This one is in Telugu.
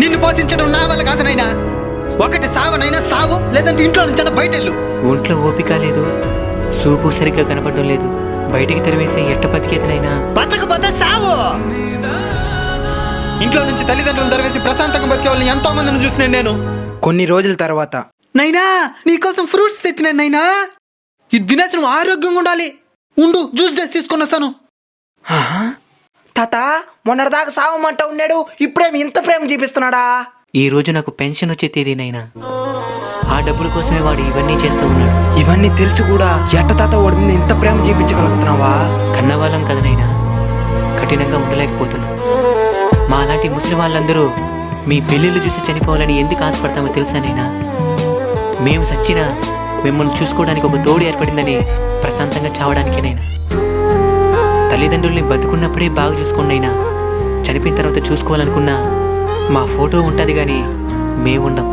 నిన్ను పోషించడం నా వల్ల కాదు నైనా. ఒకటి సావనైనా సావు, లేదంటే ఇంట్లో నుంచి బయటెళ్ళు. ఒంట్లో ఓపిక లేదు, సూపు సరిగ్గా కనపడడం లేదు. బయటికి తెరవేసే ఎట్ట బతికేదినైనా. బతకపోతే సావు. ఇంట్లో నుంచి తల్లిదండ్రులు తెరవేసి ప్రశాంతంగా బతికే వాళ్ళని ఎంతో మందిని చూసినాను నేను. కొన్ని రోజుల తర్వాత, నైనా నీకోసం ఫ్రూట్స్ తెచ్చినాను నైనా. ఇది తినేసి నువ్వు ఆరోగ్యంగా ఉండాలి. ఉండు, జ్యూస్ చేసి తీసుకొని వస్తాను. తాత మొన్నటిదాకా సావమంట ఉన్నాడు, ఇప్పుడేమి ఇంత ప్రేమ చూపిస్తున్నాడా? ఈ రోజు నాకు పెన్షన్ వచ్చే తేదీనైనా. ఆ డబ్బుల కోసమే వాడు ఇవన్నీ చేస్తూ ఉన్నాడు. ఇవన్నీ తెలుసు కూడా ఎట్ట తాత వాడి మీద ఇంత ప్రేమ చూపించగలుగుతున్నావా? కన్నవాళ్ళం కదనైనా, కఠినంగా ఉండలేకపోతున్నాం. మా అలాంటి ముస్లిం వాళ్ళందరూ మీ పెళ్ళిళ్ళు చూసి చనిపోవాలని ఎందుకు ఆశపడతామో తెలుసానైనా. మేము సచ్చినా మిమ్మల్ని చూసుకోవడానికి ఒక తోడు ఏర్పడిందని ప్రశాంతంగా చావడానికేనైనా. తల్లిదండ్రుల్ని బతుకున్నప్పుడే బాగా చూసుకోండినైనా. చనిపోయిన తర్వాత చూసుకోవాలనుకున్నా మా ఫోటో ఉంటుంది కానీ మేముండం.